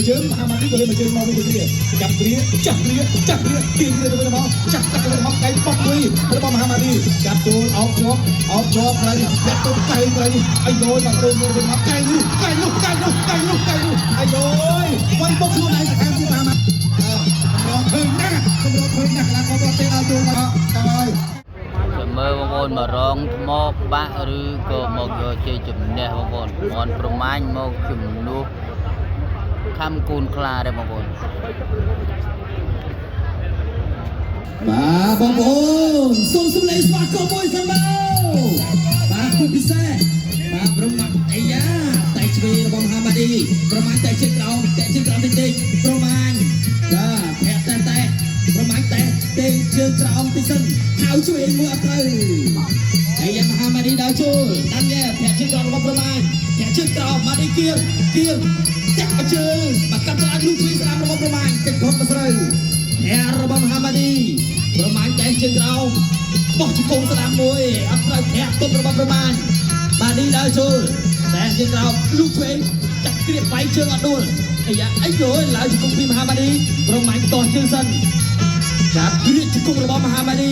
ជើងមហាម៉ាឌីក៏លេងមួយជើងមកវិញទៀតចាប់គ្រាចាប់គ្រាចាប់គ្រាគៀងគ្រាទៅវិញមកចាប់កាត់ទៅវិញមកកែបោះមួយរបស់មហាម៉ាឌីចាប់ចូលអោបជាប់ខ្លាំងដាក់ទៅកែខ្លាំងអាយយមកទៅវិញមកកែនោះអាយយវាយបុកខ្លួនឯងខាងទីមហាម៉ាឌីរងឃើញណាកម្រឃើញណាខ្លាំងក៏ទៅដល់ចូលមកហើយមើលបងប្អូនមករងថ្មបាក់ឬក៏មកយកជ័យជំនះបងប្អូនមន់ប្រមាញ់មកជំនួសខំគូនខ្លាដែរបងប្អូនបាទបងប្អូនសូមសម្លេងស្វាគមន៍មួយសិនបាទគូពិសេសបាទប្រមាញ់អាយ៉ាតែឆ្វេងរបស់មហាម៉ាឌីប្រមាញ់តែជិតក្រោមតិចប្រមាញ់បាទប្រាក់តែប្រមាញ់តែទេជើងក្រោមតិចសិនហៅឆ្វេងមួយអត់ត្រូវអាយ៉ាមហាម៉ាឌីដល់ចូលតាមញ៉ែប្រាក់ជើងក្រោមរបស់ប្រមាញ់ប្រាក់ជើងក្រោមម៉ាឌីគៀងចាក់ជើងបាត់កាត់ឡើងលូឆ្វេងស្ដាំរបស់ប្រមាញ់កិច្ចគាត់មិនស្រូវរបស់មហាម៉ាឌីប្រមាញ់តែជើងក្រោមបោះជង្គង់ស្ដាំមួយអត់ត្រូវប្រាក់ទប់របស់ប្រមាញ់ម៉ាឌីដល់ចូលតែជើងក្រោមលូឆ្វេងចាក់គ្រៀបវាយជើងអត់ដួលអាយ៉ាអីយឡើងជង្គង់ពីមហាម៉ាឌីប្រមាញ់តោះជើងសិនចាប់គ្រៀបជង្គង់របស់មហាម៉ាឌី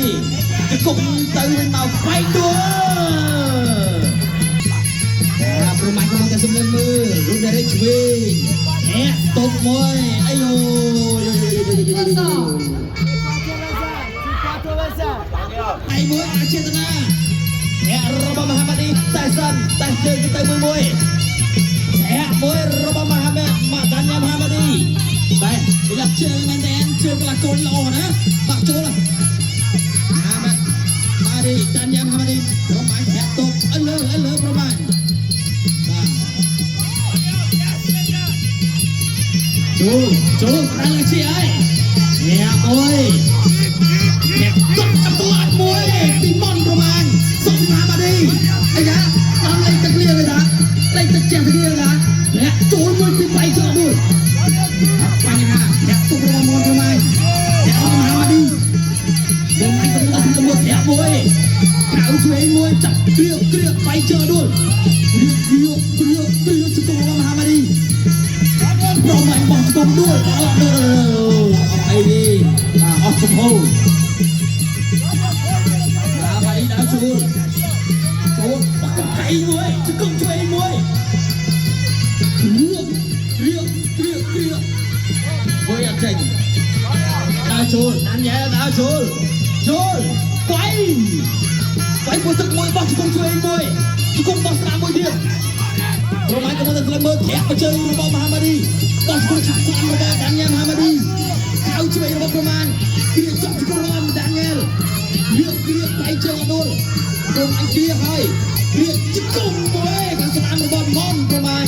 ជង្គង់ទៅវិញមកវាយដួលប្រមាញ់កំពុងតែសម្លឹងមើលរូបដែលឆ្វេងតបមួយអាយហើយមួយអាចេតនារបស់មហាម៉ាឌីតែសិនតែជើងទៅមួយមួយរបស់មហាម៉ាឌីតែវាជើងមែនតែជើងកន្លះកូនល្អណាបាក់ចូលមហាម៉ាឌីតាន់យ៉ាមហាម៉ាឌីប្រមាញ់តបអលើប្រមាញ់ចូលដល់លើជាហើយអូយសុំកំពុងអត់មួយពីមុនប្រមាណសុំមហាម៉ាឌីអាយ៉ាដល់លេងទឹកលៀងទេតាលេងទឹកចេះទឹកលៀងតាអ្នកចូលមួយពីបៃចូលមួយបញ្ហាអ្នកទុករបស់មុនប្រមាណអ្នកមហាម៉ាឌីបងឯងកំពុងអត់ទៅមួយអ្នកមួយក្រៅឆ្វេងមួយចាប់គ្រៀបបៃចូលមួយគ្រៀបជង្គង់របស់មហាម៉ាឌីប្រមាញ់បោះជង្គង់មួយអត់អីទេអស់ចំហម៉ាឌីដល់ចូលបាក់កៃមួយជង្គង់ឆ្វេងមួយគ្រៀបមួយអត់ចេញដល់ចូលណានញ៉ែដល់ចូលវាយមួយទឹកមួយបោះជង្គង់ឆ្វេងមួយជង្គង់បោះស្ដាំមួយទៀតប្រមាណកំពុងតែស្លឹងមើលធាក់បជើងរបស់មហាម៉ាឌីបោះជង្គង់ស្ដាំរបស់ដានញ៉ែមហាម៉ាឌីហៅឆ្វេងរបស់ប្រមាណគ្រៀបចាប់ជង្គង់របស់ដានញ៉ែគ្រៀបដៃជើងអត់ដួលព្រមអញគ្រៀបហើយគ្រៀបជង្គង់មួយខាងស្ដាំរបស់មុនប្រមាណ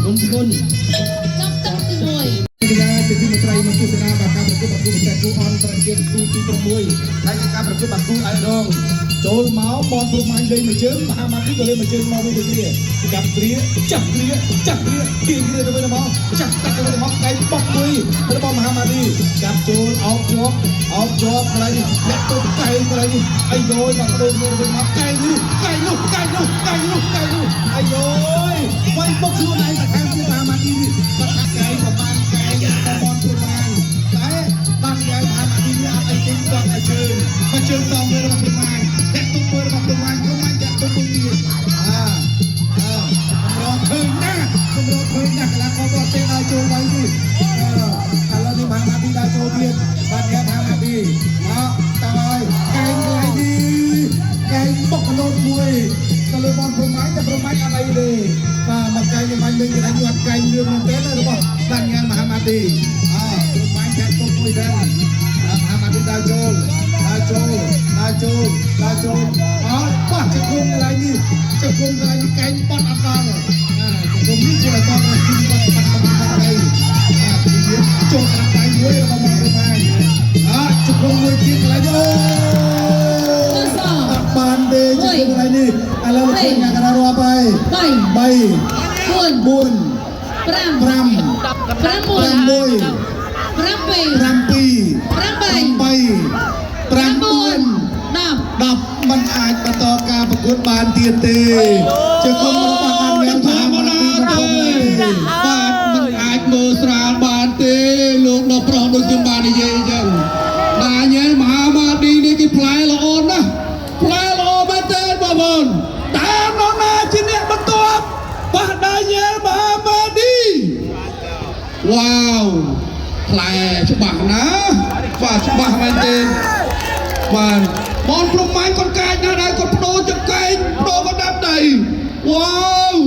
គុណចាប់ទឹកទី1ជាទីមត្រីមកទស្សនាការប្រកួតពិសេសគូអន្តរជាតិគូទី6ហើយការប្រកួតបាក់គូអៃរងចូលមកបនព្រមាញ់លេងមួយជើងមហាម៉ាឌីក៏លេងមួយជើងមកវិញដូចគ្នាចាប់គ្រាគៀងគ្រាទៅវិញមកចាប់កាត់ទៅវិញមកកែបោះមួយរបស់មហាម៉ាឌីចាប់ចូលអោបជាប់ខ្លាំងដាក់ទៅកែខ្លាំងអាយយមកទៅវិញមកកែនោះអាយយវាយបុកខ្លួនឯងខាងទីមហាម៉ាឌីបាត់កែប្រមាណកែបនព្រមាញ់តែបានយ៉ាងមហាម៉ាឌីអត់អីទេគាត់ឲ្យជើងតងមួយរបស់ព្រមាញ់តែទុំមួយរបស់ព្រមាញ់តែទុំមួយទៀតកម្រឃើញណាកន្លះក៏បត់ទេដល់ចូលទៅនេះឥឡូវនេះមហាម៉ាឌីដល់ចូលទៀតបានយ៉ាងមហាម៉ាឌីមកតើហើយកែងខ្លាំងនេះកែងបុកកលោតមួយទៅលើបនព្រមាញ់តែព្រមាញ់អត់អីទេបាទមកកែងនេះមិនមានគេដាក់យត់កែងរឿងមែនទេរបស់បានយ៉ាងមហាម៉ាឌីព្រមាញ់ចាត់ទុំមួយដែរមហាម៉ាឌីដល់ចូលអត់បោះជង្គង់កន្លែងនេះកែងបត់អត់ដល់ជង្គង់នេះជួយឲ្យបត់ជង្គង់បត់ទៅចូលតាមដៃមួយរបស់មកប្រមាណជង្គង់មួយទៀតកន្លែងអូអត់បានទេជង្គង់កន្លែងនេះឥឡូវឃើញអ្នកកណ្ដាលរាប់ហើយ3 4 5 6 10មិនអាចបន្តការប្រកួតបានទៀតទេជង្គង់របស់បានយ៉ាងថាមកដល់បាទមិនអា ប្រុសដូចខ្ញុំបាននិយាយអញ្ចឹងដាញ៉ែលមហាម៉ាឌីនេះគេផ្លែល្អណាស់ផ្លែល្អមែនទេបងប្អូនតាមនរណាជាអ្នកបន្ទាប់ប៉ះដាញ៉ែលមហាម៉ាឌីវ៉ាវផ្លែច្បាស់ណាស់បាទច្បាស់មែនទេបាទបងព្រំម៉ាញ់គាត់កាចណាស់ដែរគាត់បដូរចង្កេងបដូរក៏ដាប់ដៃវ៉ាវ